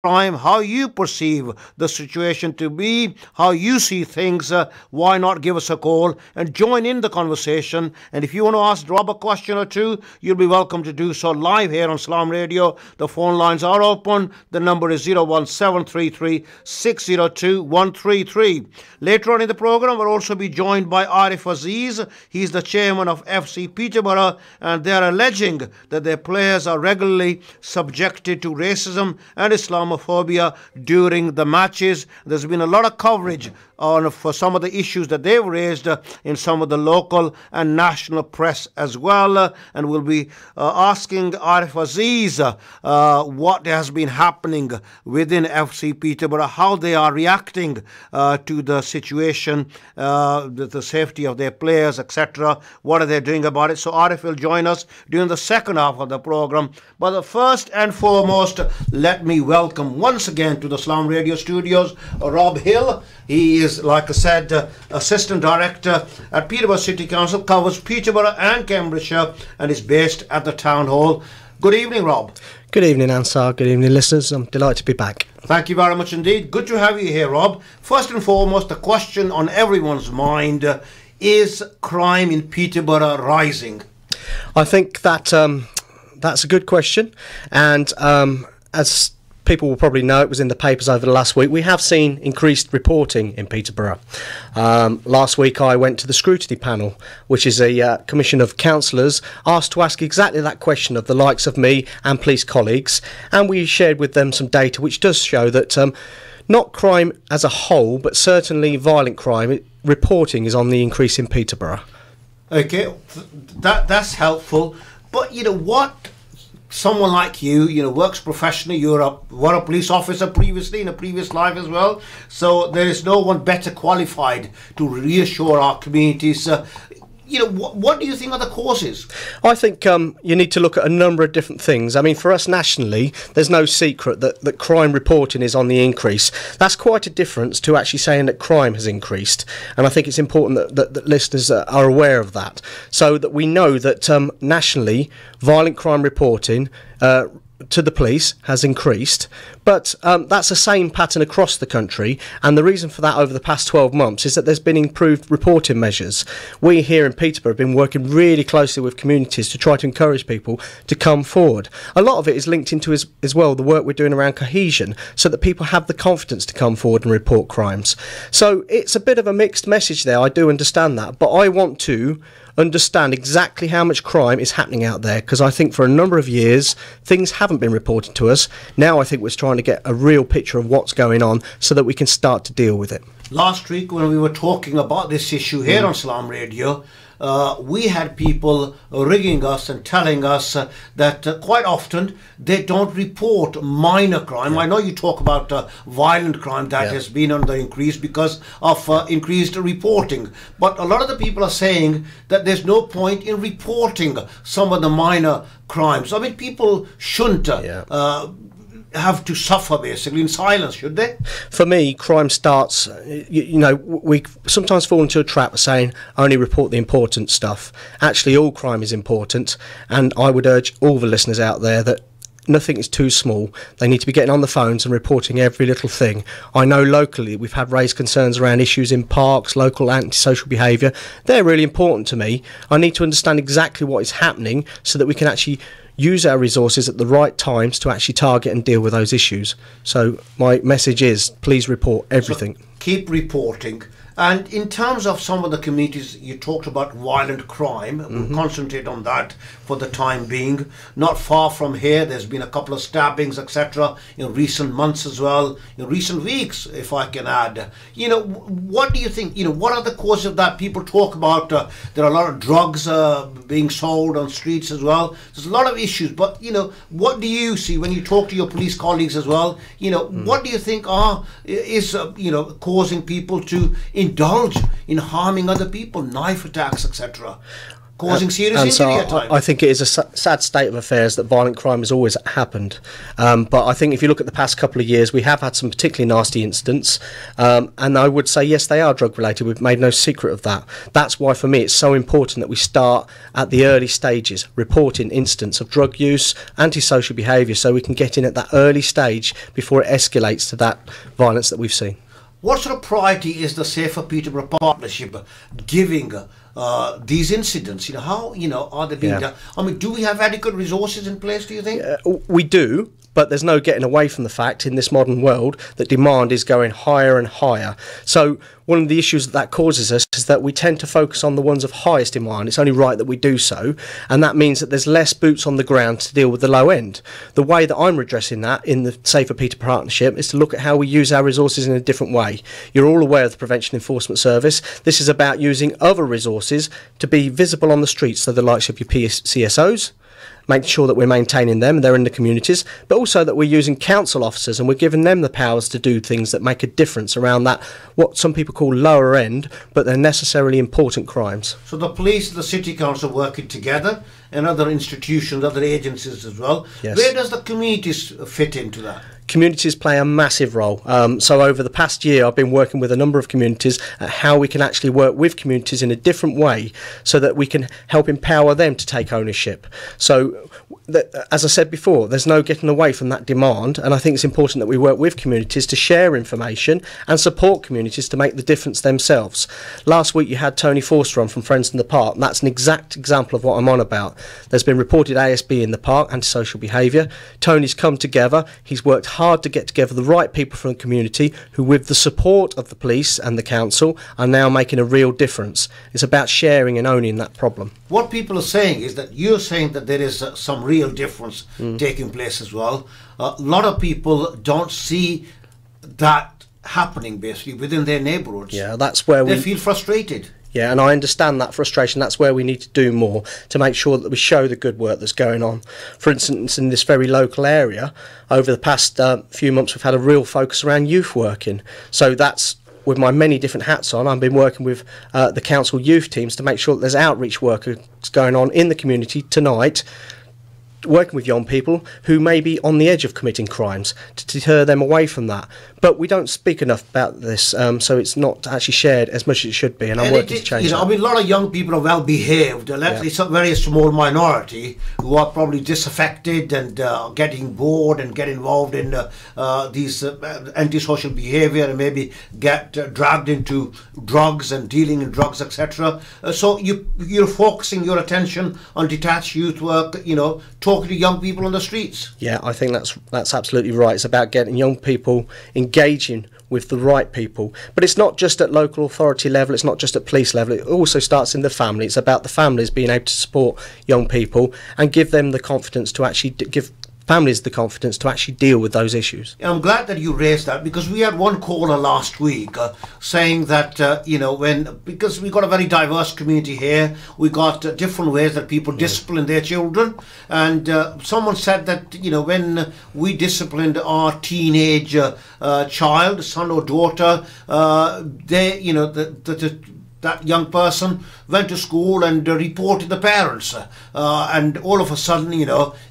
crime, how you perceive the situation to be, how you see things, why not give us a call and join in the conversation? And if you want to ask Rob a question or two, you'll be welcome to do so live here on Salaam Radio. The phone lines are open. The number is 01733 602 133. Later on in the programme, we'll also be joined by Arif Aziz. He's the chairman of FC Peterborough, and they are alleging that their players are regularly subjected to racism and Islamophobia during the matches. There's been a lot of coverage for some of the issues that they've raised in some of the local and national press as well. And we'll be asking Arif Aziz what has been happening within FC Peterborough, how they are reacting to the situation, the safety of their players, etc. What are they doing about it? So Arif will join us during the second half of the programme. But first and foremost, let me welcome once again to the Salaam Radio studios Rob Hill. He is, like I said, Assistant Director at Peterborough City Council, covers Peterborough and Cambridgeshire, and is based at the Town Hall. Good evening, Rob. Good evening, Ansar. Good evening, listeners. I'm delighted to be back. Thank you very much indeed. Good to have you here, Rob. First and foremost, the question on everyone's mind, is crime in Peterborough rising? I think that that's a good question. And as people will probably know, it was in the papers over the last week, we have seen increased reporting in Peterborough. Last week I went to the scrutiny panel, which is a commission of councillors asked to ask exactly that question of the likes of me and police colleagues, and we shared with them some data which does show that not crime as a whole, but certainly violent crime reporting is on the increase in Peterborough. Okay, that's helpful. But you know what? Someone like you works professionally. Were a police officer previously in a previous life as well. So there is no one better qualified to reassure our communities. What do you think are the causes? I think you need to look at a number of different things. I mean, for us nationally, there's no secret that crime reporting is on the increase. That's quite a difference to actually saying that crime has increased. And I think it's important that listeners are aware of that, so that we know that nationally, violent crime reporting to the police has increased, but that's the same pattern across the country, and the reason for that over the past 12 months is that there's been improved reporting measures. We here in Peterborough have been working really closely with communities to try to encourage people to come forward. A lot of it is linked into as well the work we're doing around cohesion, so that people have the confidence to come forward and report crimes. So it's a bit of a mixed message there, I do understand that, but I want to understand exactly how much crime is happening out there, because I think for a number of years things haven't been reported to us. Now I think we're trying to get a real picture of what's going on so that we can start to deal with it. Last week when we were talking about this issue here on Salaam Radio, we had people ringing us and telling us that quite often they don't report minor crime. I know you talk about violent crime that has been on the increase because of increased reporting, but a lot of the people are saying that there's no point in reporting some of the minor crimes. I mean, people shouldn't have to suffer basically in silence, should they? For me, crime starts, we sometimes fall into a trap of saying only report the important stuff. Actually, all crime is important, and I would urge all the listeners out there that nothing is too small. They need to be getting on the phones and reporting every little thing. I know locally we've had raised concerns around issues in parks, local antisocial behaviour. They're really important to me. I need to understand exactly what is happening so that we can actually use our resources at the right times to actually target and deal with those issues. So my message is, please report everything. So keep reporting. And in terms of some of the communities, you talked about violent crime. We'll concentrate on that for the time being. Not far from here, there's been a couple of stabbings, etc., in recent months as well, in recent weeks, if I can add. What do you think? What are the causes of that? People talk about there are a lot of drugs being sold on streets as well. There's a lot of issues, but what do you see when you talk to your police colleagues as well? What do you think is causing people to indulge in harming other people, knife attacks, etc.? causing serious And injury so at times. I think it is a sad state of affairs that violent crime has always happened. But I think if you look at the past couple of years, we have had some particularly nasty incidents. And I would say, yes, they are drug related. We've made no secret of that. That's why, for me, it's so important that we start at the early stages, reporting incidents of drug use, antisocial behaviour, so we can get in at that early stage before it escalates to that violence that we've seen. What sort of priority is the Safer Peterborough Partnership giving these incidents? How are they being done? I mean, do we have adequate resources in place, do you think? We do, but there's no getting away from the fact in this modern world that demand is going higher and higher. So one of the issues that causes us is that we tend to focus on the ones of highest demand. It's only right that we do so, and that means that there's less boots on the ground to deal with the low end. The way that I'm redressing that in the Safer Peterborough Partnership is to look at how we use our resources in a different way. You're all aware of the Prevention Enforcement Service. This is about using other resources to be visible on the streets, so the likes of your CSOs, making sure that we're maintaining them, they're in the communities, but also that we're using council officers and we're giving them the powers to do things that make a difference around that, what some people call lower end, but they're necessarily important crimes. So the police, the city council working together, and other institutions, other agencies as well. Yes. Where does the communities fit into that? Communities play a massive role. So over the past year, I've been working with a number of communities at how we can actually work with communities in a different way so that we can help empower them to take ownership. So, as I said before, there's no getting away from that demand, and I think it's important that we work with communities to share information and support communities to make the difference themselves. Last week you had Tony Forster on from Friends in the Park, and that's an exact example of what I'm on about. There's been reported ASB in the park, antisocial behaviour. Tony's come together, he's worked hard to get together the right people from the community who, with the support of the police and the council, are now making a real difference. It's about sharing and owning that problem. What people are saying is that you're saying that there is some real difference taking place as well. A lot of people don't see that happening basically within their neighbourhoods. Yeah, that's where they feel frustrated. Yeah, and I understand that frustration. That's where we need to do more to make sure that we show the good work that's going on. For instance, in this very local area, over the past few months, we've had a real focus around youth working. So that's, with my many different hats on, I've been working with the council youth teams to make sure that there's outreach work going on in the community tonight, working with young people who may be on the edge of committing crimes to deter them away from that. But we don't speak enough about this, so it's not actually shared as much as it should be, and I'm working to change that. I mean, a lot of young people are well behaved. It's a very small minority who are probably disaffected and getting bored and get involved in these antisocial behaviour and maybe get dragged into drugs and dealing in drugs, etc. So you're focusing your attention on detached youth work, talking to young people on the streets. Yeah, I think that's absolutely right. It's about getting young people engaging with the right people. But it's not just at local authority level, it's not just at police level, it also starts in the family. It's about the families being able to support young people and give them the confidence to actually give families the confidence to actually deal with those issues. I'm glad that you raised that, because we had one caller last week saying that because we got a very diverse community here, we got different ways that people discipline their children, and someone said that when we disciplined our teenage child, son or daughter, that young person went to school and reported the parents, and all of a sudden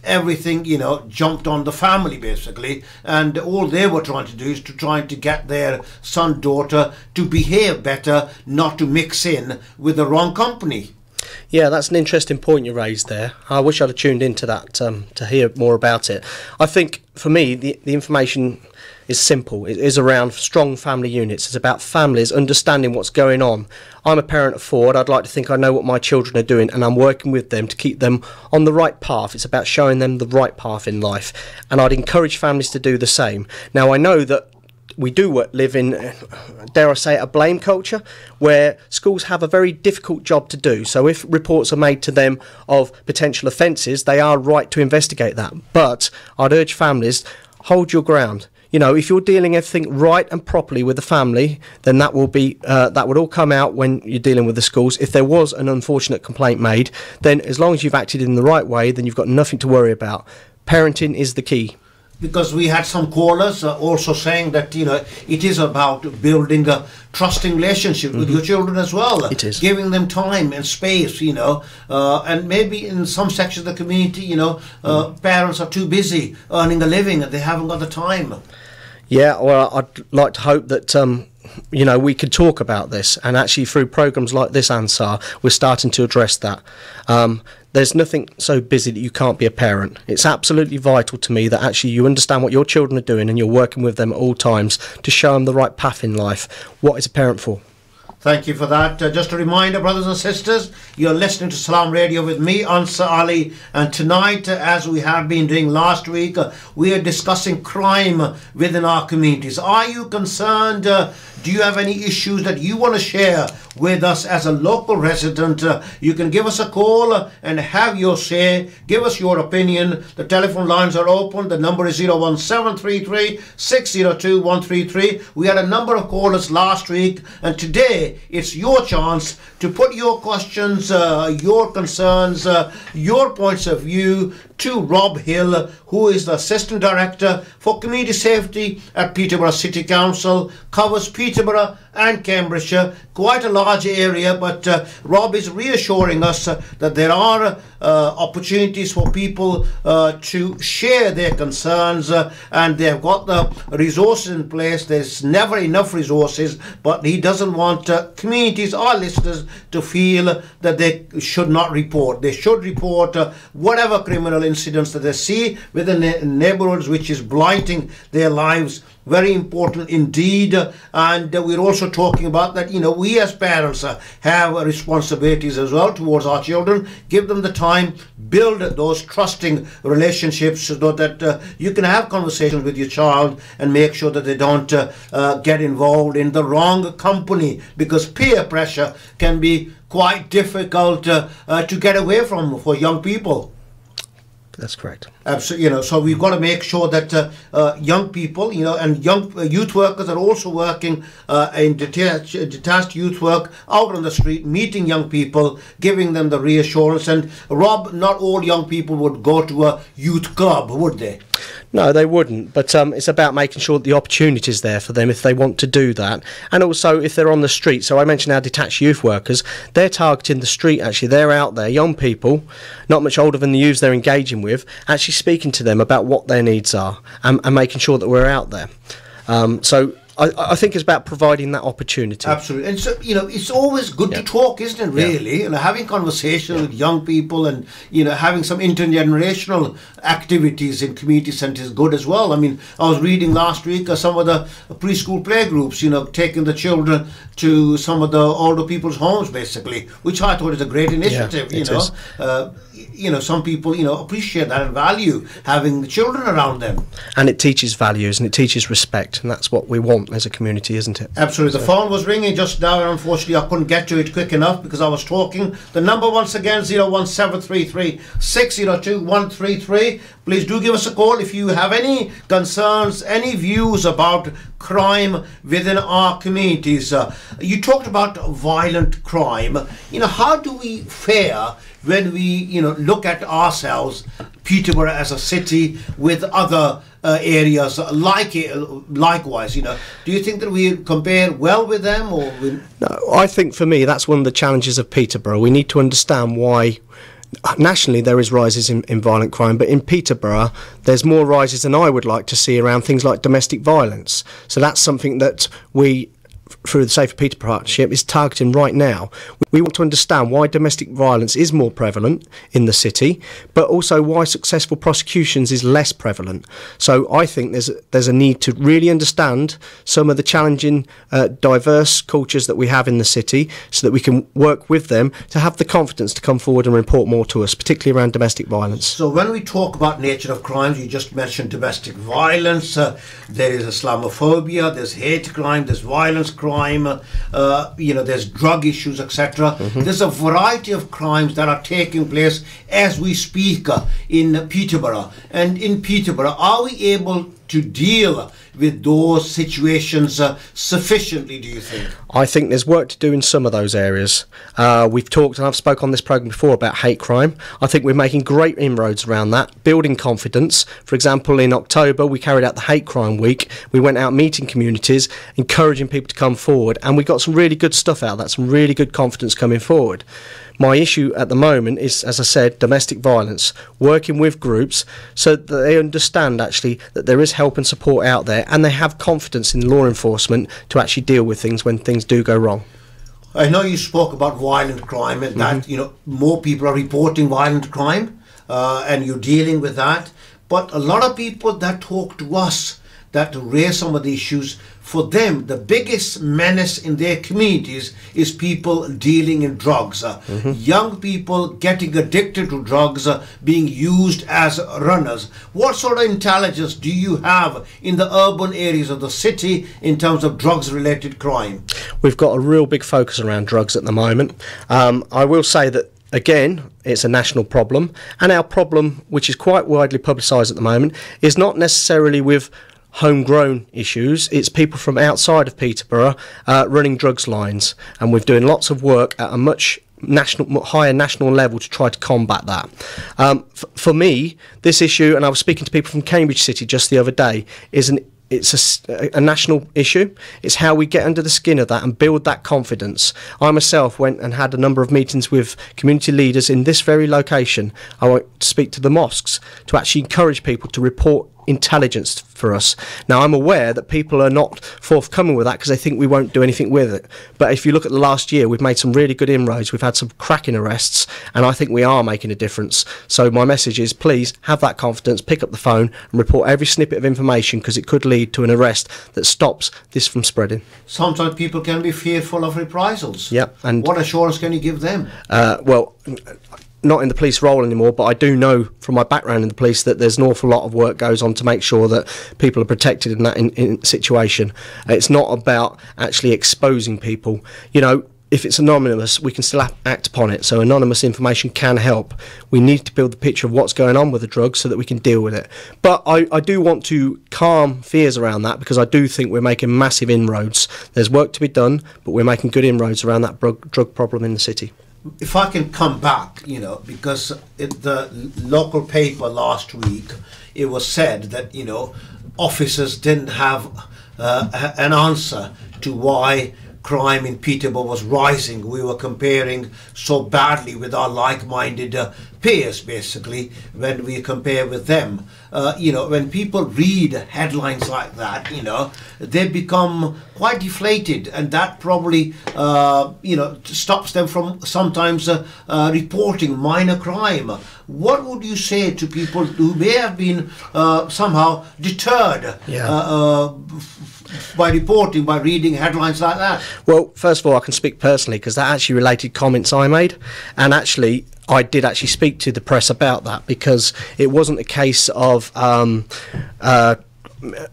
everything jumped on the family basically, and all they were trying to do is to get their son, daughter to behave better, not to mix in with the wrong company. Yeah, that's an interesting point you raised there. I wish I'd have tuned into that to hear more about it. I think for me the information is simple. It is around strong family units. It's about families understanding what's going on. I'm a parent of 4, and I'd like to think I know what my children are doing, and I'm working with them to keep them on the right path. It's about showing them the right path in life, and I'd encourage families to do the same. Now, I know that we do live in, dare I say, a blame culture where schools have a very difficult job to do. So if reports are made to them of potential offences, they are right to investigate that. But I'd urge families, hold your ground. If you're dealing everything right and properly with the family, then that would all come out when you're dealing with the schools. If there was an unfortunate complaint made, then as long as you've acted in the right way, then you've got nothing to worry about. Parenting is the key. because we had some callers also saying that, you know, it is about building a trusting relationship with your children as well. It is. Giving them time and space, you know, and maybe in some sections of the community, you know, parents are too busy earning a living and they haven't got the time. Yeah, well, I'd like to hope that, you know, we could talk about this, and actually through programmes like this, Ansar, we're starting to address that. There's nothing so busy that you can't be a parent. It's absolutely vital to me that actually you understand what your children are doing and you're working with them at all times to show them the right path in life. What is a parent for? Thank you for that. Just a reminder, brothers and sisters, you're listening to Salaam Radio with me, Ansar Ali, and tonight, as we have been doing last week, we are discussing crime within our communities. Are you concerned? Do you have any issues that you want to share with us as a local resident? You can give us a call and have your say. Give us your opinion. The telephone lines are open. The number is 01733 602 133. We had a number of callers last week, and today it's your chance to put your questions, your concerns, your points of view to Rob Hill, who is the Assistant Director for Community Safety at Peterborough City Council, covers Peterborough and Cambridgeshire, quite a large area, but Rob is reassuring us that there are opportunities for people to share their concerns, and they've got the resources in place. There's never enough resources, but he doesn't want communities or listeners to feel that they should not report. They should report whatever criminal incidents that they see within neighbourhoods which is blighting their lives. Very important indeed. And we're also talking about that, you know, we as parents have responsibilities as well towards our children. Give them the time, build those trusting relationships so that you can have conversations with your child and make sure that they don't get involved in the wrong company, because peer pressure can be quite difficult to get away from for young people. That's correct. Absolutely, you know, so we've got to make sure that young people, you know, and young youth workers are also working in detached youth work out on the street, meeting young people, giving them the reassurance. And Rob, not all young people would go to a youth club, would they? No, they wouldn't, but it's about making sure that the opportunity is there for them if they want to do that, and also if they're on the street. So I mentioned our detached youth workers, they're targeting the street actually. They're out there, young people, not much older than the youths they're engaging with, actually speaking to them about what their needs are and making sure that we're out there. So I think it's about providing that opportunity. Absolutely. And so, you know, it's always good to talk, isn't it, really? You know, having conversations with young people and, you know, having some intergenerational activities in community centres is good as well. I mean, I was reading last week some of the preschool playgroups, you know, taking the children to some of the older people's homes, basically, which I thought is a great initiative, you know. You know, some people, you know, appreciate that and value having the children around them. And it teaches values and it teaches respect, and that's what we want as a community, isn't it? Absolutely. The phone was ringing just now, and unfortunately I couldn't get to it quick enough because I was talking. The number once again, 01733 602 133. Please do give us a call if you have any concerns, any views about crime within our communities. You talked about violent crime. You know, how do we fare when we, you know, look at ourselves, Peterborough as a city with other areas likewise, you know? Do you think that we compare well with them, or? No, I think for me that's one of the challenges of Peterborough. We need to understand why nationally there is rises in violent crime, but in Peterborough there's more rises than I would like to see around things like domestic violence. So that's something that we, through the Safer Peterborough Partnership, is targeting right now. We want to understand why domestic violence is more prevalent in the city, but also why successful prosecutions is less prevalent. So I think there's a need to really understand some of the challenging, diverse cultures that we have in the city, so that we can work with them to have the confidence to come forward and report more to us, particularly around domestic violence. So when we talk about nature of crimes, you just mentioned domestic violence, there is Islamophobia, there's hate crime, there's violence crime, you know, there's drug issues, etc. There's a variety of crimes that are taking place as we speak in Peterborough. And in Peterborough, are we able to deal with those situations sufficiently, do you think? I think there's work to do in some of those areas. We've talked, and I've spoke on this programme before, about hate crime. I think we're making great inroads around that, building confidence. For example, in October, we carried out the Hate Crime Week. We went out meeting communities, encouraging people to come forward, and we got some really good stuff out of that, some really good confidence coming forward. My issue at the moment is, as I said, domestic violence, working with groups so that they understand actually that there is help and support out there, and they have confidence in law enforcement to actually deal with things when things do go wrong. I know you spoke about violent crime and that, more people are reporting violent crime and you're dealing with that. But a lot of people that talk to us, that raise some of the issues, for them, the biggest menace in their communities is people dealing in drugs. Young people getting addicted to drugs, being used as runners. What sort of intelligence do you have in the urban areas of the city in terms of drugs-related crime? We've got a real big focus around drugs at the moment. I will say that, again, it's a national problem, and our problem, which is quite widely publicised at the moment, is not necessarily with homegrown issues. It's people from outside of Peterborough running drugs lines, and we're doing lots of work at a much higher national level to try to combat that. For me, this issue, and I was speaking to people from Cambridge City just the other day, it's a national issue. It's how we get under the skin of that and build that confidence. I myself went and had a number of meetings with community leaders in this very location. I went to speak to the mosques to actually encourage people to report intelligence for us. Now, I'm aware that people are not forthcoming with that because they think we won't do anything with it. But if you look at the last year, we've made some really good inroads. We've had some cracking arrests, and I think we are making a difference. So my message is, please have that confidence, pick up the phone and report every snippet of information, because it could lead to an arrest that stops this from spreading. Sometimes people can be fearful of reprisals. Yeah, and what assurance can you give them? Well, not in the police role anymore, but I do know from my background in the police that there's an awful lot of work goes on to make sure that people are protected in that in situation. It's not about actually exposing people. If it's anonymous, we can still act upon it. So anonymous information can help. We need to build the picture of what's going on with the drug so that we can deal with it. But I do want to calm fears around that, because I do think we're making massive inroads. There's work to be done, but we're making good inroads around that drug problem in the city. If I can come back, because in the local paper last week, it was said that, officers didn't have an answer to why crime in Peterborough was rising. We were comparing so badly with our like-minded peers, basically, when we compare with them. When people read headlines like that, they become quite deflated, and that probably, stops them from sometimes reporting minor crime. What would you say to people who may have been somehow deterred by reporting, by reading headlines like that? Well, first of all, I can speak personally, because that actually related comments I made, and actually I did actually speak to the press about that, because it wasn't a case of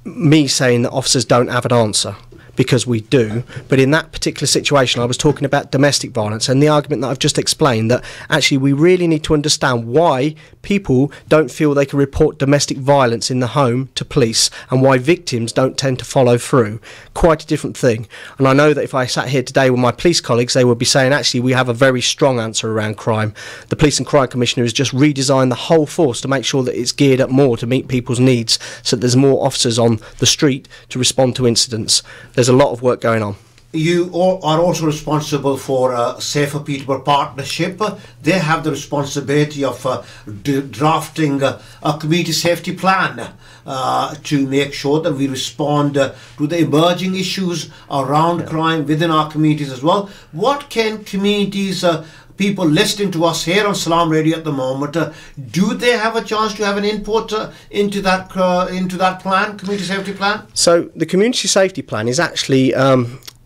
me saying that officers don't have an answer, because we do. But in that particular situation, I was talking about domestic violence, and the argument that I've just explained, that actually we really need to understand why people don't feel they can report domestic violence in the home to police, and why victims don't tend to follow through. Quite a different thing. And I know that if I sat here today with my police colleagues, they would be saying, actually, we have a very strong answer around crime. The Police and Crime Commissioner has just redesigned the whole force to make sure that it's geared up more to meet people's needs, so that there's more officers on the street to respond to incidents. There's a lot of work going on. You are also responsible for Safer Peterborough Partnership. They have the responsibility of drafting a community safety plan to make sure that we respond to the emerging issues around crime within our communities as well. What can communities, people listening to us here on Salaam Radio at the moment, do they have a chance to have an input into that plan, community safety plan? So the community safety plan is actually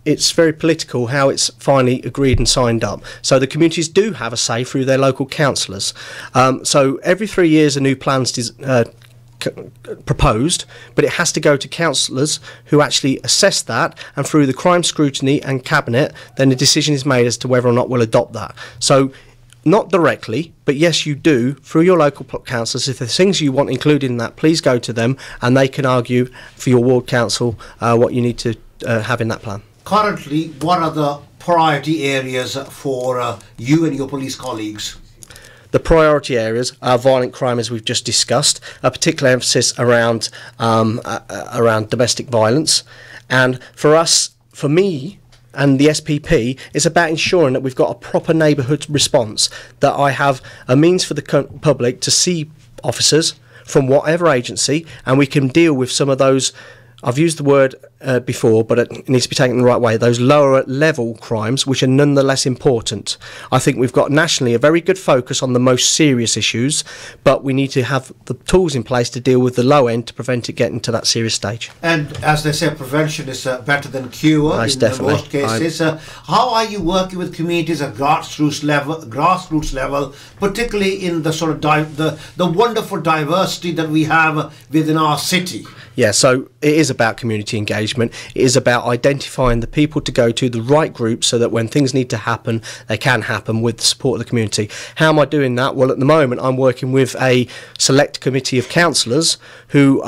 it's very political how it's finally agreed and signed up. So the communities do have a say through their local councillors. So every 3 years a new plan's proposed, but it has to go to councillors who actually assess that, and through the crime scrutiny and cabinet, then the decision is made as to whether or not we'll adopt that. So not directly, but yes, you do, through your local councillors. If there's things you want included in that, please go to them and they can argue for your ward council what you need to have in that plan. Currently, what are the priority areas for you and your police colleagues? The priority areas are violent crime, as we've just discussed, a particular emphasis around domestic violence. And for us, for me, and the SPP, is about ensuring that we've got a proper neighbourhood response, that I have a means for the public to see officers from whatever agency, and we can deal with some of those, I've used the word before, but it needs to be taken the right way, those lower level crimes, which are nonetheless important. I think we've got nationally a very good focus on the most serious issues, but we need to have the tools in place to deal with the low end to prevent it getting to that serious stage. And as they say, prevention is better than cure in most cases. How are you working with communities at grassroots level, particularly in the sort of the wonderful diversity that we have within our city? Yeah, so it is about community engagement. It is about identifying the people to go to, the right groups, so that when things need to happen, they can happen with the support of the community. How am I doing that? Well, at the moment, I'm working with a select committee of councillors who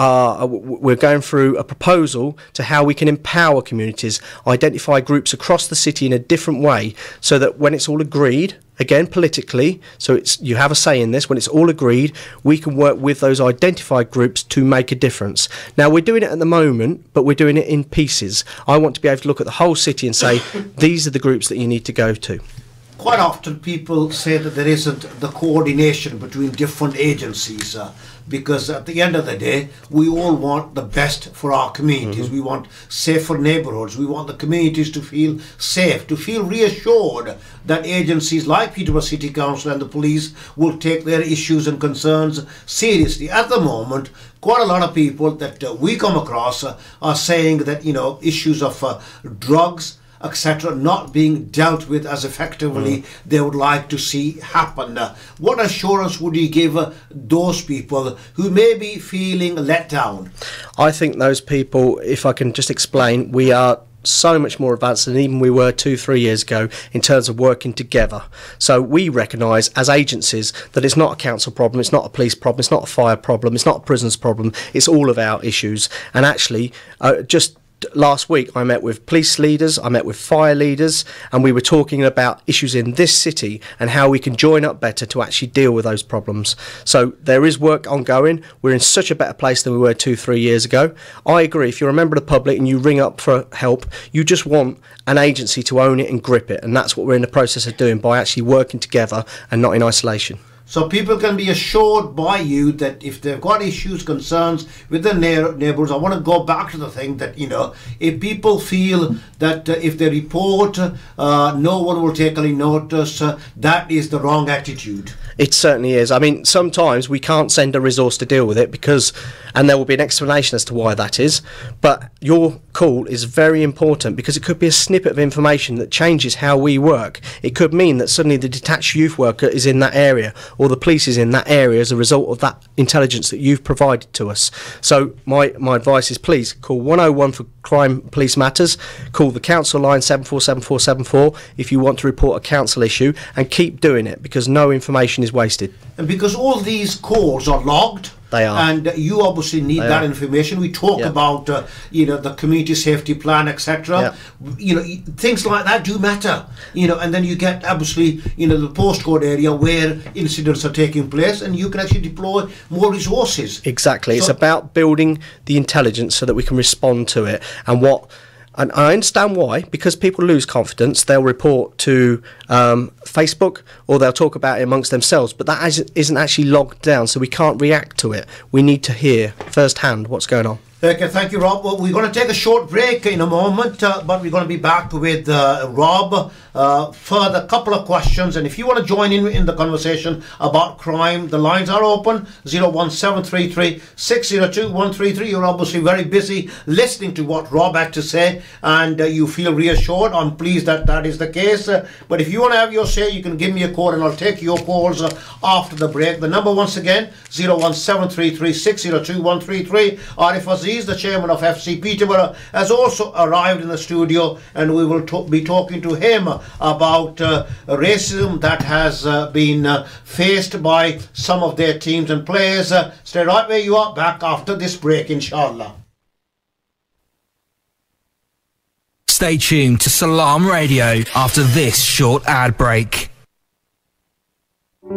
we're going through a proposal to how we can empower communities, identify groups across the city in a different way, so that when it's all agreed, again politically, so you have a say in this, when it's all agreed, we can work with those identified groups to make a difference. Now, we're doing it at the moment, but we're doing it in pieces. I want to be able to look at the whole city and say, these are the groups that you need to go to. Quite often people say that there isn't the coordination between different agencies, because at the end of the day, we all want the best for our communities. Mm-hmm. We want safer neighbourhoods. We want the communities to feel safe, to feel reassured that agencies like Peterborough City Council and the police will take their issues and concerns seriously. At the moment, quite a lot of people that we come across are saying that, issues of drugs, etc., not being dealt with as effectively they would like to see happen. What assurance would you give those people who may be feeling let down? I think those people, if I can just explain, we are so much more advanced than even we were 2-3 years ago in terms of working together. So we recognise as agencies that it's not a council problem, it's not a police problem, it's not a fire problem, it's not a prisons problem, it's all of our issues. And actually, just last week I met with police leaders, I met with fire leaders, and we were talking about issues in this city and how we can join up better to actually deal with those problems. So there is work ongoing. We're in such a better place than we were 2-3 years ago. I agree, if you're a member of the public and you ring up for help, you just want an agency to own it and grip it, and that's what we're in the process of doing by actually working together and not in isolation. So people can be assured by you that if they've got issues, concerns with their neighbours, I want to go back to the thing that, if people feel that if they report, no one will take any notice, that is the wrong attitude. It certainly is. I mean, sometimes we can't send a resource to deal with it and there will be an explanation as to why that is. But your call is very important because it could be a snippet of information that changes how we work. It could mean that suddenly the detached youth worker is in that area, or the police is in that area as a result of that intelligence that you've provided to us. So my advice is, please call 101 for crime police matters, call the council line 747474 if you want to report a council issue, and keep doing it because no information is wasted. And because all these calls are logged, they are. And you obviously need that information. We talk about, the community safety plan, etc. Things like that do matter. And then you get obviously, the postcode area where incidents are taking place, and you can actually deploy more resources. Exactly. So it's about building the intelligence so that we can respond to it. And I understand why, because people lose confidence, they'll report to Facebook or they'll talk about it amongst themselves, but that isn't actually logged down, so we can't react to it. We need to hear firsthand what's going on. Okay, thank you, Rob. Well, we're going to take a short break in a moment, but we're going to be back with Rob. Further couple of questions, and if you want to join in the conversation about crime, the lines are open, 01733 602 133. You're obviously very busy listening to what Rob had to say, and you feel reassured. I'm pleased that is the case. But if you want to have your say, you can give me a call, and I'll take your calls after the break. The number once again, 01733 602 133, or if it's Aziz, the chairman of FC Peterborough, has also arrived in the studio, and we will be talking to him about racism that has been faced by some of their teams and players. Stay right where you are, back after this break, inshallah. Stay tuned to Salaam Radio after this short ad break.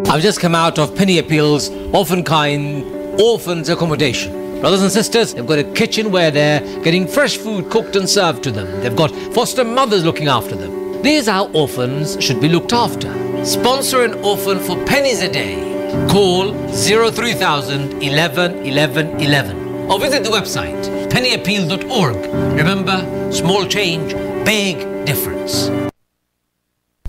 I've just come out of Penny Appeal's orphans accommodation. Brothers and sisters, they've got a kitchen where they're getting fresh food cooked and served to them. They've got foster mothers looking after them. These are how orphans should be looked after. Sponsor an orphan for pennies a day. Call 03000 11 11 11 or visit the website pennyappeal.org. Remember, small change, big difference.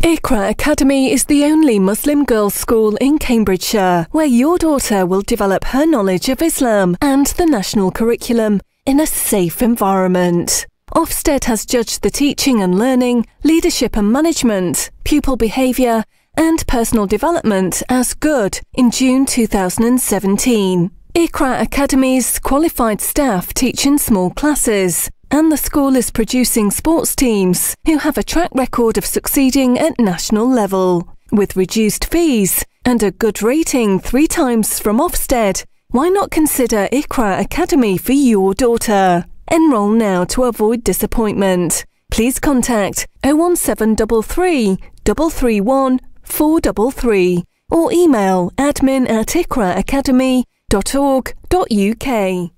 Iqra Academy is the only Muslim girls' school in Cambridgeshire where your daughter will develop her knowledge of Islam and the national curriculum in a safe environment. Ofsted has judged the teaching and learning, leadership and management, pupil behaviour and personal development as good in June 2017. Iqra Academy's qualified staff teach in small classes, and the school is producing sports teams who have a track record of succeeding at national level. With reduced fees and a good rating 3 times from Ofsted, why not consider Iqra Academy for your daughter? Enroll now to avoid disappointment. Please contact 01733 331 433 or email admin@iqraacademy.org.uk.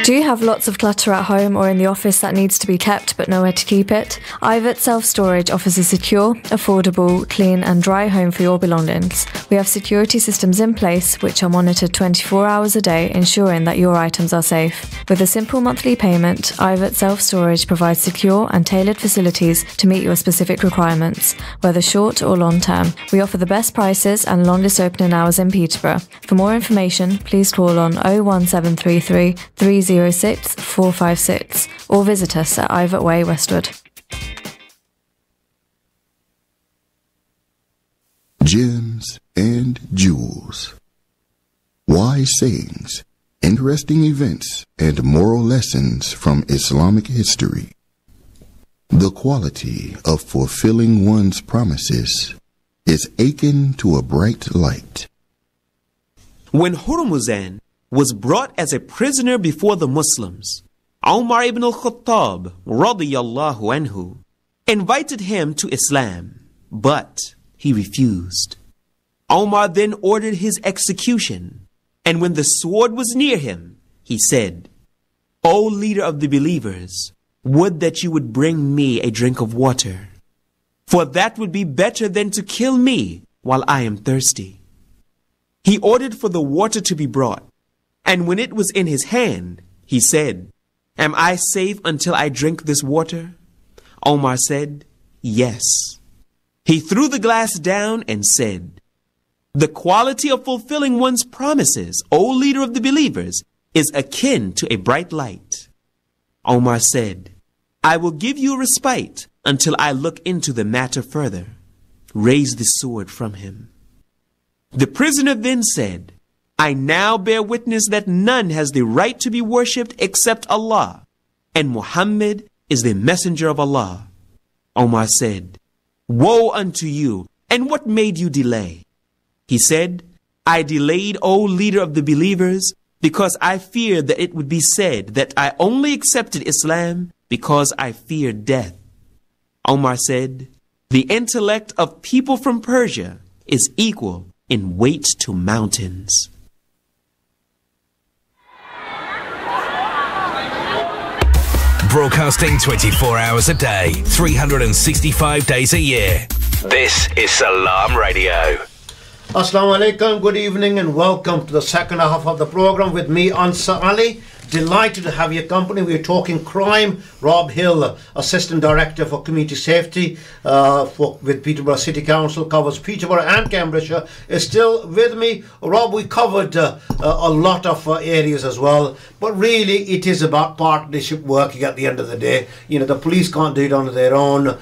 Do you have lots of clutter at home or in the office that needs to be kept but nowhere to keep it? Ivet Self-Storage offers a secure, affordable, clean and dry home for your belongings. We have security systems in place which are monitored 24 hours a day, ensuring that your items are safe. With a simple monthly payment, Ivet Self-Storage provides secure and tailored facilities to meet your specific requirements, whether short or long term. We offer the best prices and longest opening hours in Peterborough. For more information, please call on 01733 306 456 or visit us at Ivet Way, Westwood. Gems and jewels. Wise sayings, interesting events, and moral lessons from Islamic history. The quality of fulfilling one's promises is akin to a bright light. When Hurmuzan was brought as a prisoner before the Muslims, Umar ibn al-Khattab radiyallahu anhu invited him to Islam, but he refused. Umar then ordered his execution, and when the sword was near him, he said, "O leader of the believers, would that you would bring me a drink of water, for that would be better than to kill me while I am thirsty." He ordered for the water to be brought, and when it was in his hand, he said, "Am I safe until I drink this water?" Omar said, "Yes." He threw the glass down and said, "The quality of fulfilling one's promises, O leader of the believers, is akin to a bright light." Omar said, "I will give you a respite until I look into the matter further." Raise the sword from him. The prisoner then said, "I now bear witness that none has the right to be worshipped except Allah, and Muhammad is the messenger of Allah." Omar said, "Woe unto you, and what made you delay?" He said, "I delayed, O leader of the believers, because I feared that it would be said that I only accepted Islam because I feared death." Omar said, "The intellect of people from Persia is equal in weight to mountains." Broadcasting 24 hours a day, 365 days a year. This is Salaam Radio. Assalamu alaikum, good evening and welcome to the second half of the program with me, Ansar Ali. Delighted to have your company. We're talking crime. Rob Hill, Assistant Director for Community Safety with Peterborough City Council, covers Peterborough and Cambridgeshire, is still with me. Rob, we covered a lot of areas as well, but really it is about partnership working at the end of the day. You know, the police can't do it on their own.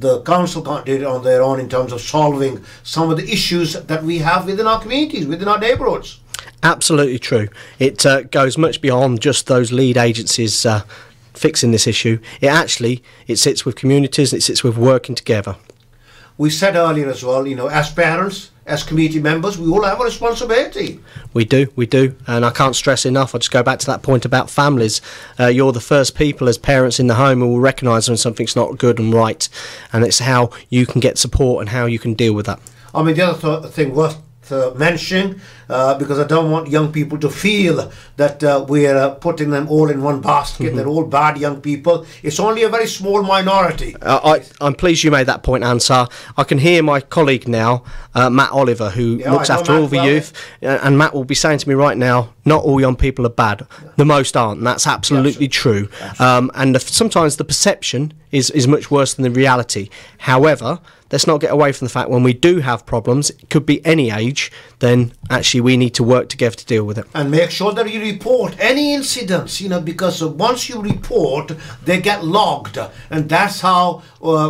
The council can't do it on their own in terms of solving some of the issues that we have within our communities, within our neighbourhoods. Absolutely true. It goes much beyond just those lead agencies fixing this issue. It sits with communities, it sits with working together. We said earlier as well, as parents, as community members, we all have a responsibility. We do, and I can't stress enough. I'll just go back to that point about families. You're the first people as parents in the home who will recognise when something's not good and right, and it's how you can get support and how you can deal with that. I mean, the other thing worth mentioning, because I don't want young people to feel that we're putting them all in one basket. They're all bad young people. It's only a very small minority. I'm pleased you made that point, Ansar. I can hear my colleague now, Matt Oliver, who looks after all the youth, and Matt will be saying to me right now, not all young people are bad. The most aren't, and that's absolutely true. And sometimes the perception is much worse than the reality. However, let's not get away from the fact when we do have problems, it could be any age, then actually we need to work together to deal with it. And make sure that you report any incidents, because once you report, they get logged. And that's how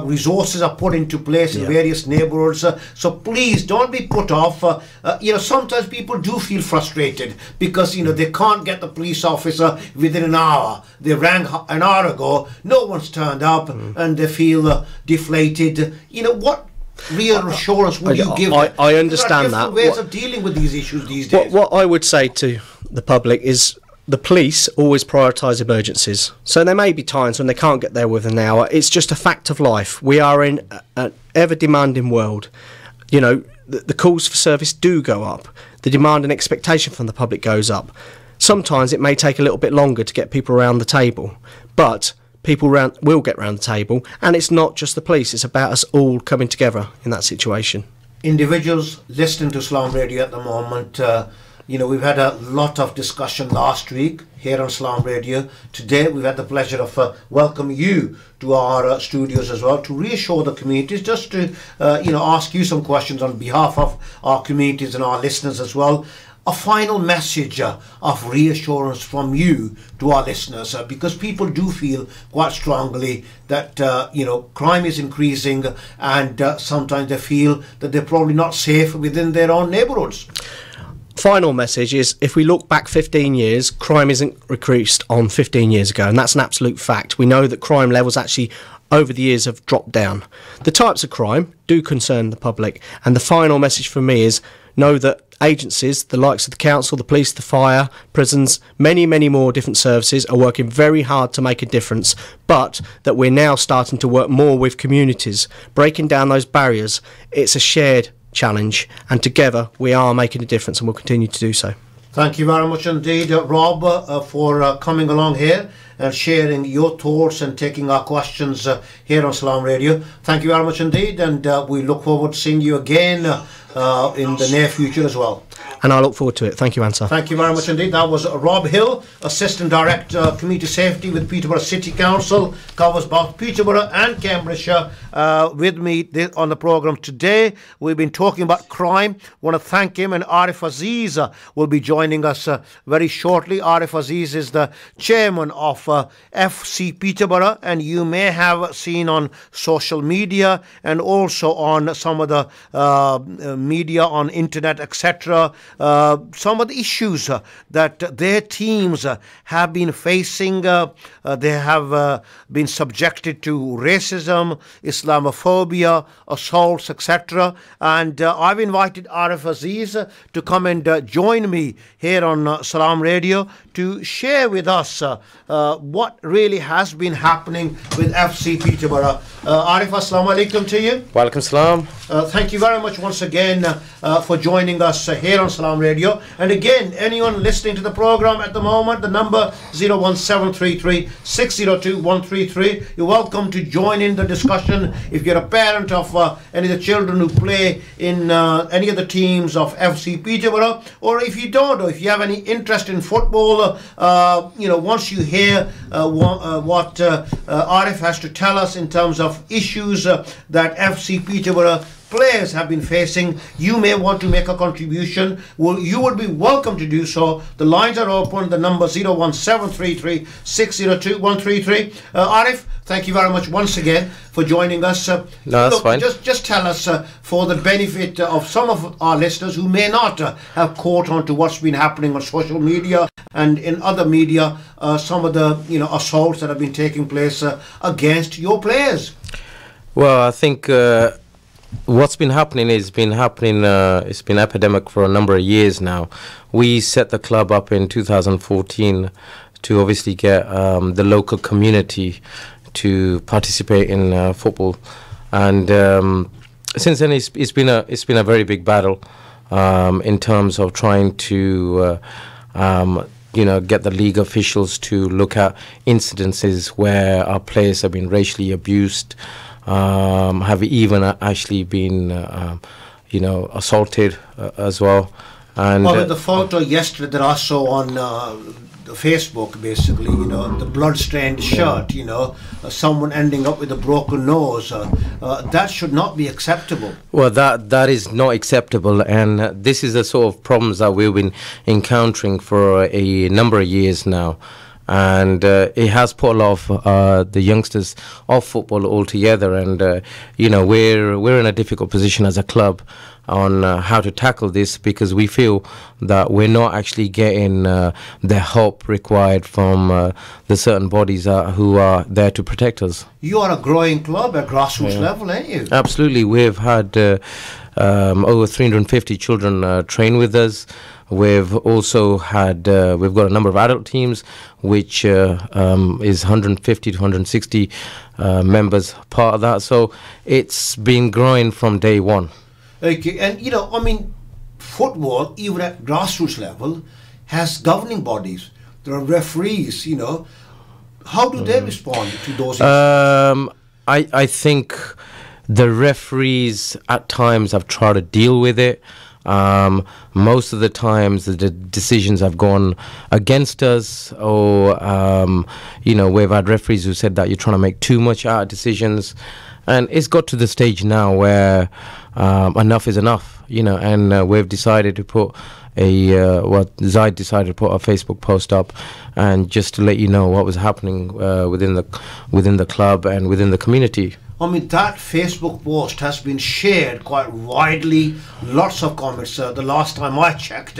resources are put into place in various neighbourhoods. So please don't be put off. Sometimes people do feel frustrated because, they can't get the police officer within an hour. They rang an hour ago, no one's turned up, and they feel deflated. What reassurance would you give them? I understand there are that. Ways of dealing with these issues these days. What I would say to the public is the police always prioritise emergencies. So there may be times when they can't get there within an hour. It's just a fact of life. We are in an ever-demanding world. The calls for service do go up. The demand and expectation from the public goes up. Sometimes it may take a little bit longer to get people around the table, but people will get round the table, and it's not just the police, it's about us all coming together in that situation. Individuals listening to Salaam Radio at the moment, we've had a lot of discussion last week here on Salaam Radio. Today we've had the pleasure of welcoming you to our studios as well, to reassure the communities, just to ask you some questions on behalf of our communities and our listeners as well. A final message of reassurance from you to our listeners, because people do feel quite strongly that crime is increasing, and sometimes they feel that they're probably not safe within their own neighbourhoods. Final message is, if we look back 15 years, crime isn't increased on 15 years ago, and that's an absolute fact. We know that crime levels actually over the years have dropped down. The types of crime do concern the public, and the final message from me is, know that agencies, the likes of the council, the police, the fire, prisons, many, many more different services are working very hard to make a difference, but that we're now starting to work more with communities, breaking down those barriers. It's a shared challenge, and together we are making a difference, and we'll continue to do so. Thank you very much indeed, Rob, for coming along here and sharing your thoughts and taking our questions here on Salaam Radio. Thank you very much indeed, and we look forward to seeing you again in the near future as well. And I look forward to it. Thank you, Ansar. Thank you very much indeed. That was Rob Hill, Assistant Director, Community Safety with Peterborough City Council, covers both Peterborough and Cambridgeshire. With me on the programme today, we've been talking about crime. Want to thank him, and Arif Aziz will be joining us very shortly. Arif Aziz is the chairman of FC Peterborough, and you may have seen on social media and also on some of the media on internet, etc., some of the issues that their teams have been facing. They have been subjected to racism, Islamophobia, assaults, etc. And I've invited Arif Aziz to come and join me here on Salaam Radio to share with us what really has been happening with FC Peterborough. Arif, assalamu alaikum to you. Welcome, Salaam. Thank you very much once again for joining us here on Salaam Radio. And again, anyone listening to the program at the moment, the number 01733 602 133. You're welcome to join in the discussion if you're a parent of any of the children who play in any of the teams of FC Peterborough, or if you don't, or if you have any interest in football. Once you hear what Arif has to tell us in terms of issues that FC Peterborough players have been facing, you may want to make a contribution. Well, you would be welcome to do so. The lines are open. The number 01733 602 133. Arif, thank you very much once again for joining us. No, that's fine. Just tell us, for the benefit of some of our listeners who may not have caught on to what's been happening on social media and in other media, some of the assaults that have been taking place against your players. Well, I think what's been happening it's been epidemic for a number of years now. We set the club up in 2014 to obviously get the local community to participate in football, and since then it's been a very big battle in terms of trying to get the league officials to look at incidences where our players have been racially abused, have even actually been assaulted as well. And the photo yesterday that I saw on Facebook, basically, the blood-stained shirt, someone ending up with a broken nose, that should not be acceptable. Well, that is not acceptable, and this is the sort of problems that we've been encountering for a number of years now. And it has put a lot of the youngsters off football altogether, and we're in a difficult position as a club on how to tackle this, because we feel that we're not actually getting the help required from the certain bodies who are there to protect us. You are a growing club at grassroots level, aren't you? Absolutely. We've had over 350 children train with us. We've also had we've got a number of adult teams, which is 150 to 160 members part of that. So it's been growing from day one. Okay, and football, even at grassroots level, has governing bodies. There are referees. How do they respond to those? I think the referees at times have tried to deal with it. Most of the times the decisions have gone against us, or we've had referees who said that you're trying to make too much out of decisions, and it's got to the stage now where enough is enough, and we've decided to put Zaid decided to put a Facebook post up, and just to let you know what was happening within the club and within the community. That Facebook post has been shared quite widely. Lots of comments. The last time I checked,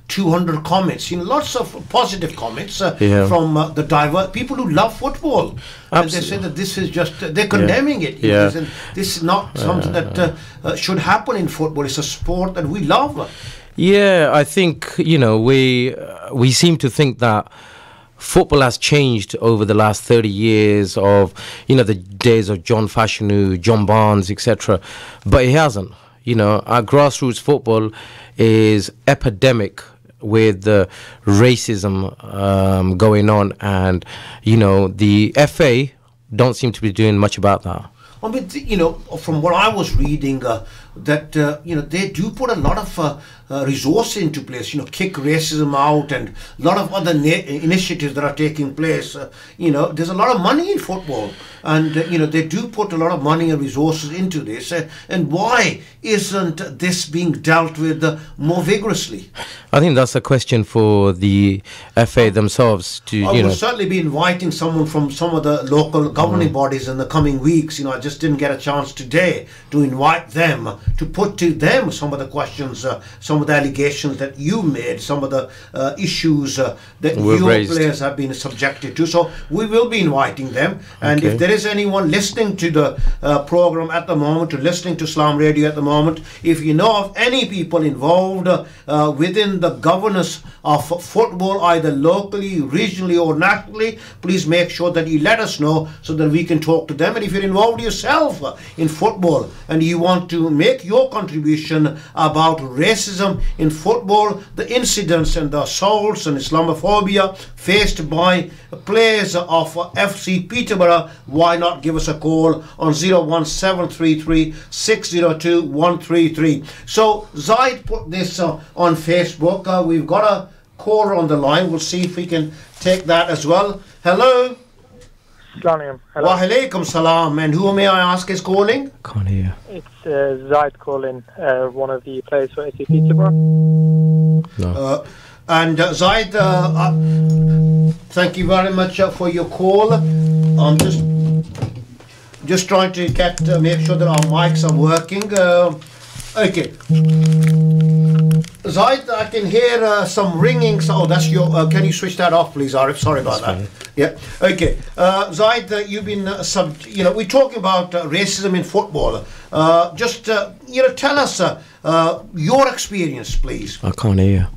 200 comments. Lots of positive comments from the diverse people who love football. Absolutely. And they say that this is just they're condemning it. This is not something that should happen in football. It's a sport that we love. Yeah, I think we seem to think that football has changed over the last 30 years of, the days of John Fashanu, John Barnes, etc. But it hasn't. Our grassroots football is epidemic with the racism going on, and, the FA don't seem to be doing much about that. From what I was reading, that they do put a lot of resources into place. Kick racism out, and a lot of other initiatives that are taking place. There's a lot of money in football, and they do put a lot of money and resources into this. And why isn't this being dealt with more vigorously? I think that's a question for the FA themselves to. I will certainly be inviting someone from some of the local governing bodies in the coming weeks. I just didn't get a chance today to invite them, to put to them some of the questions, some of the allegations that you made, some of the issues that your players have been subjected to. So we will be inviting them. And if there is anyone listening to the program at the moment, or listening to Salaam Radio at the moment, if you know of any people involved within the governance of football, either locally, regionally or nationally, please make sure that you let us know so that we can talk to them. And if you're involved yourself in football and you want to make your contribution about racism in football, the incidents and the assaults and Islamophobia faced by players of FC Peterborough, why not give us a call on 01733 602 133. So Zaid put this on Facebook. We've got a caller on the line. We'll see if we can take that as well. Hello. Salaam. Hello. Wa alaikum salam. And who may I ask is calling? Can't hear. It's Zaid calling, one of the players for SC Peterborough. No. And Zaid, thank you very much for your call. I'm just trying to make sure that our mics are working. Okay. Zaid, I can hear some ringing. Oh, that's your. Can you switch that off, please, Arif? Sorry about that. Yeah. Okay. Zaid, you've been we're talking about racism in football. Tell us your experience, please. I can't hear.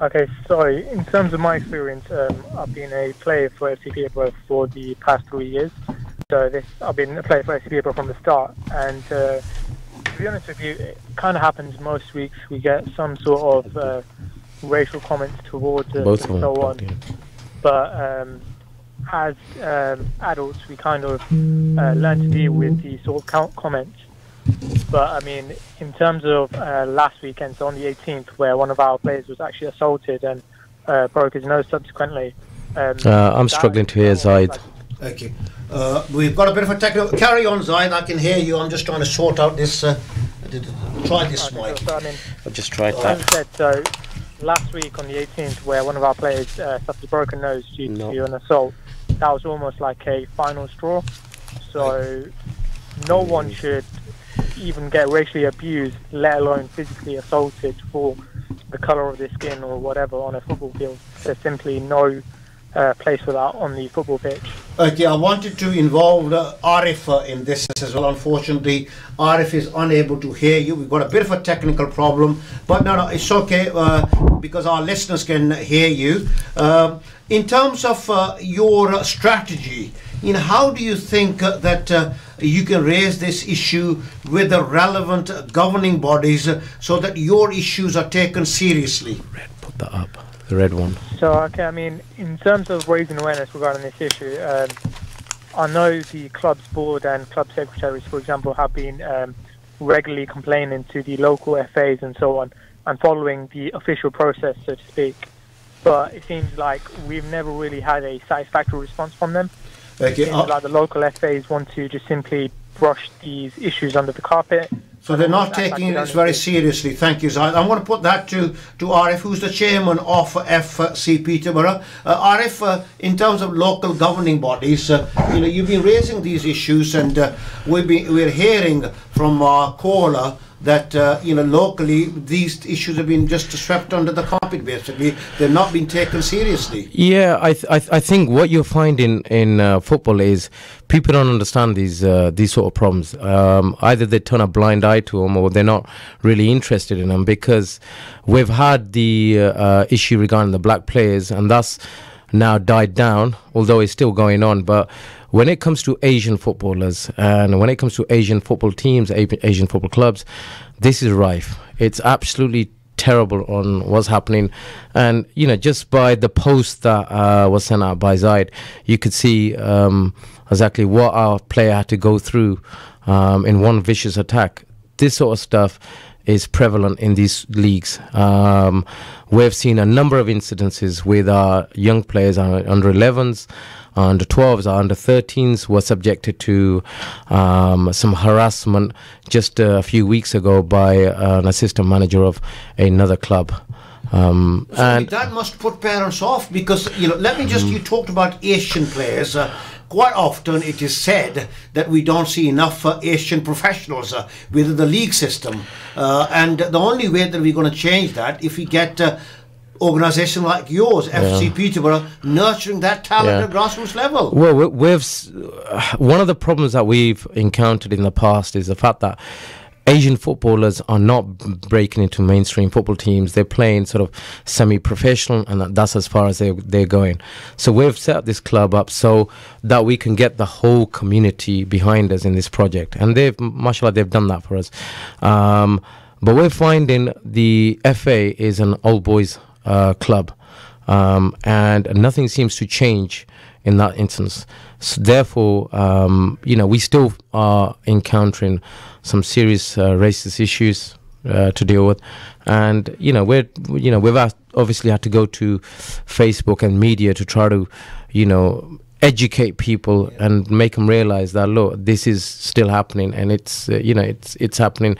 Okay, sorry. In terms of my experience, I've been a player for FC Peterborough for the past 3 years. So I've been a player for FC Peterborough from the start, and to be honest with you, it kind of happens most weeks. We get some sort of racial comments towards us and so on. Yeah. But as adults, we kind of learn to deal with these sort of comments. But I mean, in terms of last weekend, so on the 18th, where one of our players was actually assaulted and broke his nose subsequently. I'm struggling to hear Zaid. Okay. We've got a bit of a technical. Carry on, Zaid. I can hear you. I'm just trying to sort out this. Try this mic. So, I mean, I've just tried that. As I said, so last week on the 18th, where one of our players suffered a broken nose due to an assault, that was almost like a final straw. So no one should even get racially abused, let alone physically assaulted for the colour of their skin or whatever on a football field. There's simply no place for that on the football pitch. Okay, I wanted to involve Arif in this as well. Unfortunately, Arif is unable to hear you. We've got a bit of a technical problem, but no, it's okay because our listeners can hear you. In terms of your strategy, how do you think that you can raise this issue with the relevant governing bodies so that your issues are taken seriously? Red, put that up. The red one. So, okay, I mean, in terms of raising awareness regarding this issue, I know the club's board and club secretaries, for example, have been regularly complaining to the local FAs and so on, and following the official process, so to speak. But it seems like we've never really had a satisfactory response from them. Okay. It seems like the local FAs want to just simply brush these issues under the carpet. So they're not taking this very seriously. Thank you, Zaid. I want to put that to Arif, who's the chairman of FC Peterborough. Arif, in terms of local governing bodies, you've been raising these issues, and we're hearing from our caller that locally these issues have been just swept under the carpet. Basically, they've not been taken seriously. Yeah, I think what you're finding in football is people don't understand these sort of problems. Either they turn a blind eye to them, or they're not really interested in them, because we've had the issue regarding the black players, and that's now died down, although it's still going on. But when it comes to Asian footballers, and when it comes to Asian football teams, Asian football clubs, this is rife. It's absolutely terrible on what's happening. And, just by the post that was sent out by Zaid, you could see exactly what our player had to go through in one vicious attack. This sort of stuff is prevalent in these leagues. We've seen a number of incidences with our young players, our under 11s, under 12s, our under 13s were subjected to some harassment just a few weeks ago by an assistant manager of another club. And that must put parents off, because let me just you talked about Asian players. Quite often it is said that we don't see enough Asian professionals within the league system, and the only way that we're going to change that if we get organisation like yours, FC Peterborough, nurturing that talent at grassroots level. Well, one of the problems that we've encountered in the past is the fact that Asian footballers are not breaking into mainstream football teams. They're playing sort of semi-professional, and that's as far as they're going. So we've set up this club up so that we can get the whole community behind us in this project. And mashallah, they've done that for us. But we're finding the FA is an old boys club, and nothing seems to change in that instance. So therefore, we still are encountering some serious racist issues to deal with, and we've obviously had to go to Facebook and media to try to educate people and make them realize that, look, this is still happening, and it's it's happening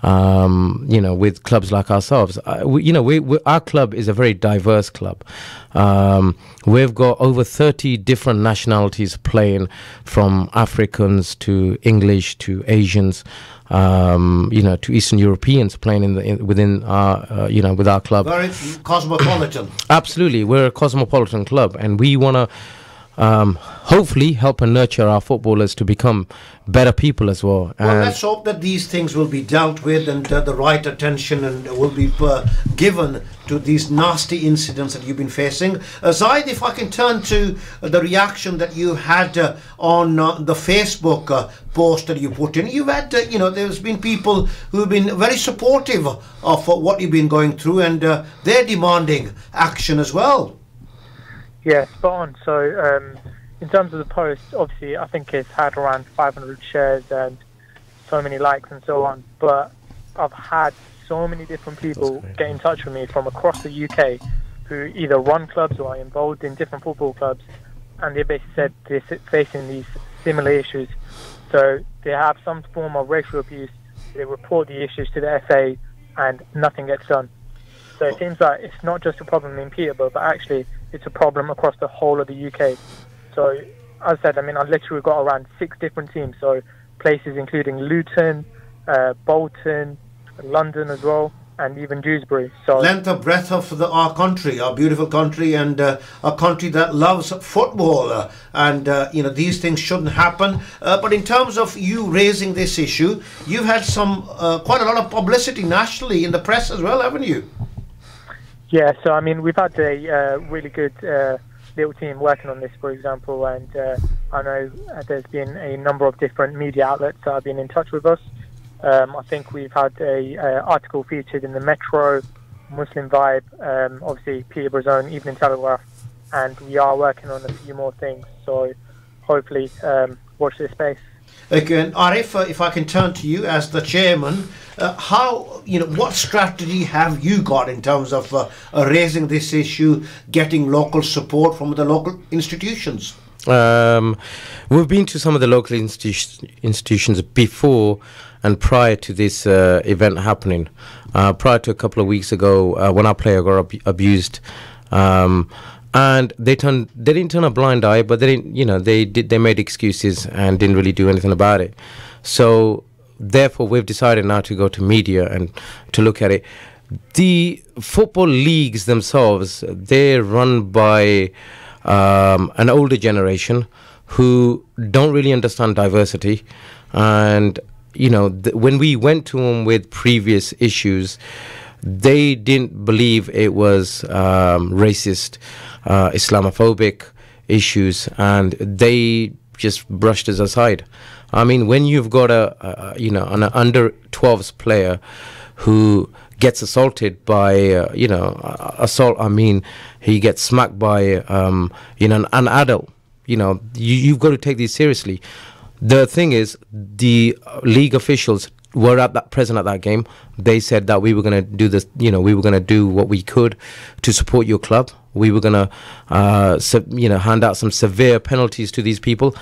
with clubs like ourselves. Our club is a very diverse club. We've got over 30 different nationalities playing, from Africans to English to Asians, to Eastern Europeans playing within our with our club. Very cosmopolitan. Absolutely, we're a cosmopolitan club, and we want to hopefully help and nurture our footballers to become better people as well. Well, let's hope that these things will be dealt with, and the right attention and will be given to these nasty incidents that you've been facing. Zaid, if I can turn to the reaction that you had on the Facebook post that you put in. You've had, there's been people who've been very supportive of what you've been going through, and they're demanding action as well. Yeah, spot on. So, in terms of the post, obviously, I think it's had around 500 shares and so many likes and so on. But I've had so many different people get in touch with me from across the UK who either run clubs or are involved in different football clubs, and they basically said they're facing these similar issues. So they have some form of racial abuse. They report the issues to the FA, and nothing gets done. So it seems like it's not just a problem in Peterborough, but actually it's a problem across the whole of the UK. So, as I said, I've literally got around 6 different teams. So, places including Luton, Bolton, London as well, and even Dewsbury. So, length of breadth of our country, our beautiful country, and a country that loves football. These things shouldn't happen. But in terms of you raising this issue, you've had quite a lot of publicity nationally in the press as well, haven't you? Yeah, so we've had a really good little team working on this, for example, and I know there's been a number of different media outlets that have been in touch with us. I think we've had a article featured in the Metro, Muslim Vibe, obviously Peterborough's own Evening Telegraph, and we are working on a few more things, so hopefully watch this space. Okay, and Arif, if I can turn to you as the chairman, what strategy have you got in terms of raising this issue, getting local support from the local institutions? We've been to some of the local institutions before and prior to this event happening. Prior to a couple of weeks ago, when our player got abused, and they didn't turn a blind eye, but they didn't. They made excuses and didn't really do anything about it. So therefore, we've decided now to go to media and to look at it. The football leagues themselves, they're run by an older generation who don't really understand diversity, and when we went to them with previous issues, they didn't believe it was racist, Islamophobic issues, and they just brushed us aside. When you've got an under 12s player who gets assaulted by assault, he gets smacked by an adult, you've got to take these seriously. The thing is, the league officials were present at that game. They said that we were going to do this, we were going to do what we could to support your club. We were going to hand out some severe penalties to these people.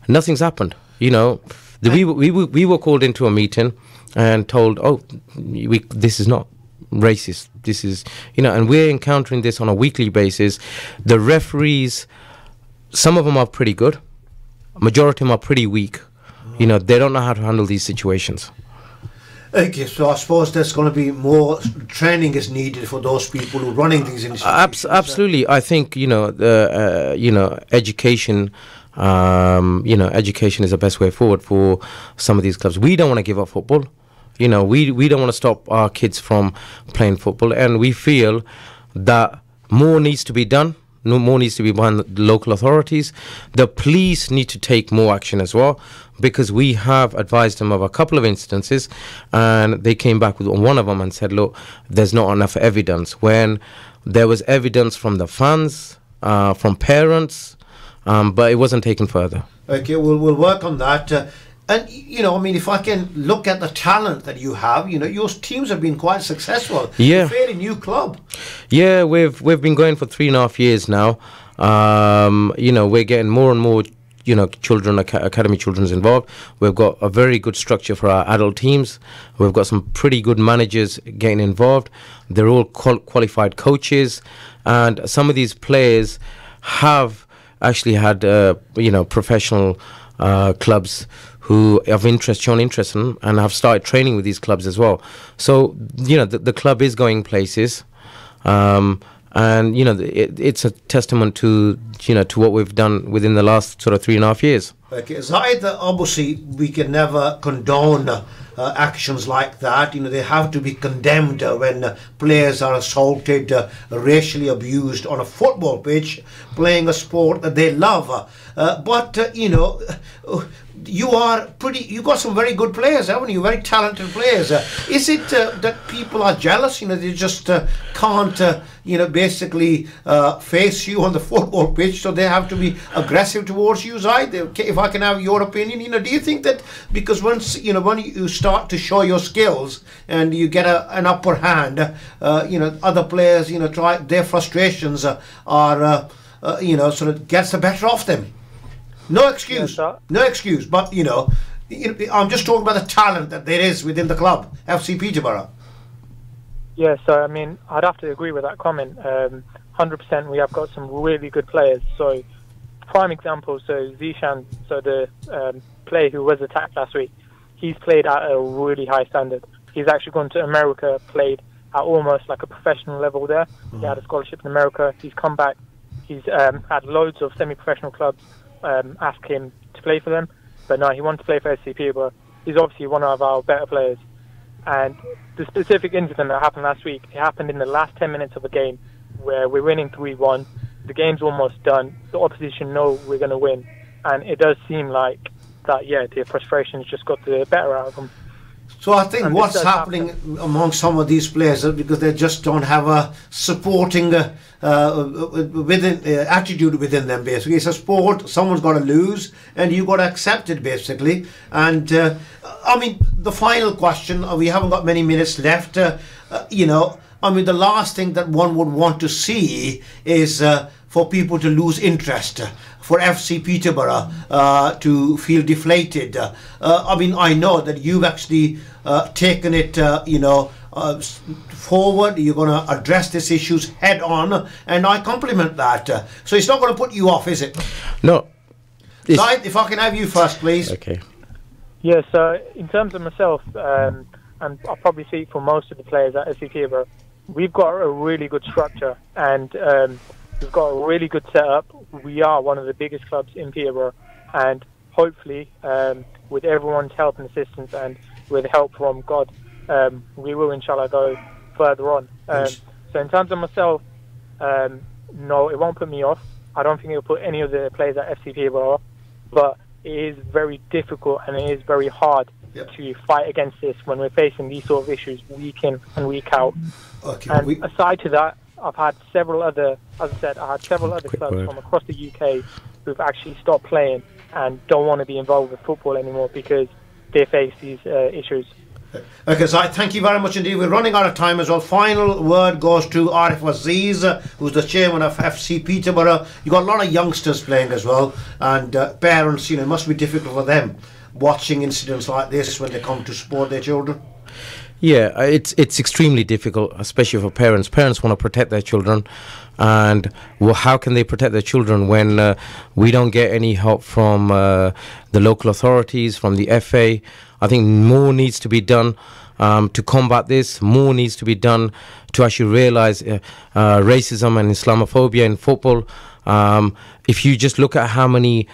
Nothing's happened. We were called into a meeting and told, this is not racist. This is, and we're encountering this on a weekly basis. The referees, some of them are pretty good. Majority of them are pretty weak. They don't know how to handle these situations. Okay, so I suppose there's going to be more training is needed for those people who are running these institutions. Absolutely, I think education. Education is the best way forward for some of these clubs. We don't want to give up football. We don't want to stop our kids from playing football, and we feel that more needs to be done. No more needs to be behind the local authorities. The police need to take more action as well, because we have advised them of a couple of instances, and they came back with one of them and said, look, there's not enough evidence, when there was evidence from the fans, from parents, but it wasn't taken further. Okay, we'll work on that. And, if I can look at the talent that you have, your teams have been quite successful. Yeah. It's a fairly new club. Yeah, we've been going for 3.5 years now. We're getting more and more children, academy children's involved. We've got a very good structure for our adult teams. We've got some pretty good managers getting involved. They're all qualified coaches, and some of these players have actually had professional clubs who have shown interest in, and have started training with these clubs as well. So the club is going places. And it's a testament to what we've done within the last sort of 3.5 years. Okay, Zaid, obviously we can never condone actions like that. They have to be condemned when players are assaulted, racially abused on a football pitch, playing a sport that they love. But you got some very good players, haven't you? Very talented players. Is it that people are jealous? They just can't, basically face you on the football pitch, so they have to be aggressive towards you, Zaid? If I can have your opinion, do you think that because once, when you start to show your skills and you get an upper hand, other players, try their frustrations are, sort of gets the better of them? No excuse, no excuse, but I'm just talking about the talent that there is within the club, FC Peterborough. Yeah, so I mean, I'd have to agree with that comment. 100%, we have got some really good players. So, prime example, so Zishan, so the player who was attacked last week, he's played at a really high standard. He's actually gone to America, played at almost like a professional level there. Mm-hmm. He had a scholarship in America. He's come back. He's had loads of semi-professional clubs ask him to play for them, but no, he wanted to play for SCP, but he's obviously one of our better players. And the specific incident that happened last week, it happened in the last 10 minutes of a game where we're winning 3-1, the game's almost done, the opposition know we're going to win, and it does seem like that, the frustration's just got the better out of them. So I think what's happening among some of these players is because they just don't have a supporting attitude within them. Basically, it's a sport. Someone's got to lose, and you've got to accept it. Basically, and I mean, the final question. We haven't got many minutes left. I mean, the last thing that one would want to see is for people to lose interest, for FC Peterborough to feel deflated. I mean, I know that you've actually taken it, forward. You're going to address these issues head on, and I compliment that. So it's not going to put you off, is it? No. Zaid, if I can have you first, please. Okay. Yeah, so in terms of myself, and I'll probably speak for most of the players at FC Peterborough, we've got a really good structure, and we've got a really good setup. We are one of the biggest clubs in Peterborough, and hopefully, with everyone's help and assistance, and with help from God, we will, inshallah, go further on. So in terms of myself, no, it won't put me off. I don't think it'll put any of the players at FC Peterborough off, but it is very difficult and it is very hard to fight against this when we're facing these sort of issues week in and week out. Okay, and aside to that, I've had several other, as I said, clubs from across the UK who've actually stopped playing and don't want to be involved with football anymore because they face these issues. Okay, so thank you very much indeed. We're running out of time as well. Final word goes to Arif Aziz, who's the chairman of FC Peterborough. You've got a lot of youngsters playing as well, and parents, it must be difficult for them watching incidents like this when they come to support their children. Yeah, it's extremely difficult, especially for parents. Parents want to protect their children, and how can they protect their children when we don't get any help from the local authorities, from the FA? I think more needs to be done to combat this. More needs to be done to actually realise racism and Islamophobia in football. If you just look at how many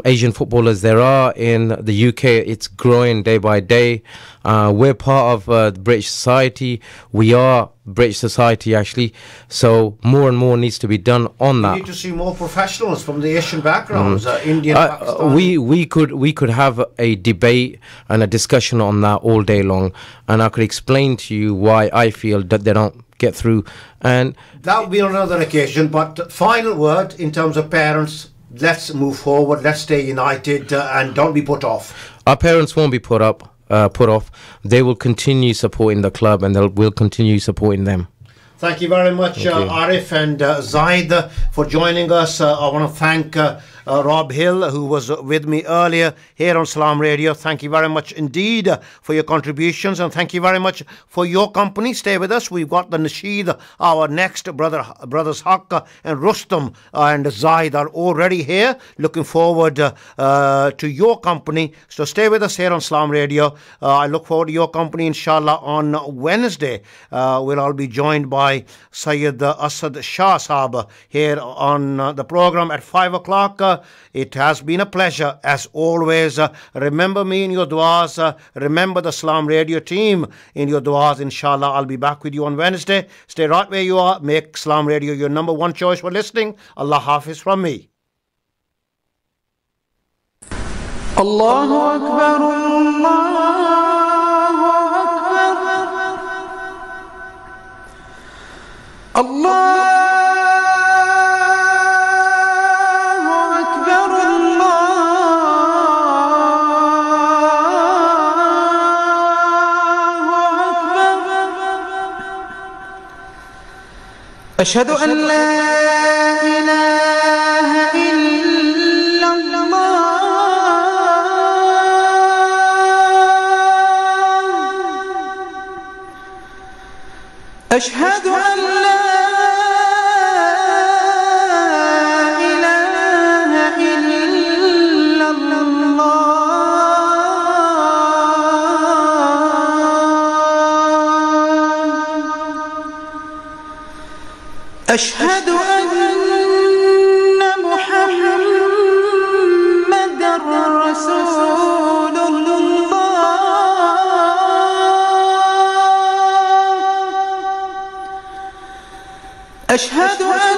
Asian footballers there are in the UK, it's growing day by day. We're part of the British society. We are British society, actually. So more and more needs to be done on that. We need to see more professionals from the Asian backgrounds, Indian, Pakistani. We could have a debate and a discussion on that all day long, and I could explain to you why I feel that they don't get through. And that will be on another occasion. But final word in terms of parents. Let's move forward. Let's stay united and don't be put off. Our parents won't be put off. They will continue supporting the club, and we'll continue supporting them. Thank you very much, Arif and Zaid, for joining us. I want to thank Rob Hill, who was with me earlier here on Salaam Radio. Thank you very much indeed for your contributions, and thank you very much for your company. Stay with us. We've got the Nasheed, our next brothers Haq and Rustam and Zaid are already here. Looking forward to your company. So stay with us here on Salaam Radio. I look forward to your company, inshallah, on Wednesday. We'll all be joined by Sayyid Asad Shah Sahab here on the program at 5 o'clock. It has been a pleasure as always. Remember me in your du'as. Remember the Salaam Radio team in your du'as. Inshallah, I'll be back with you on Wednesday. Stay right where you are. Make Salaam Radio your number one choice for listening. Allah Hafiz from me. Allahu Akbar, Allahu Akbar, Allah. أشهد أن لا إله إلا الله أشهد أن لا إله إلا الله أشهد أن محمدًا رسول الله أشهد أن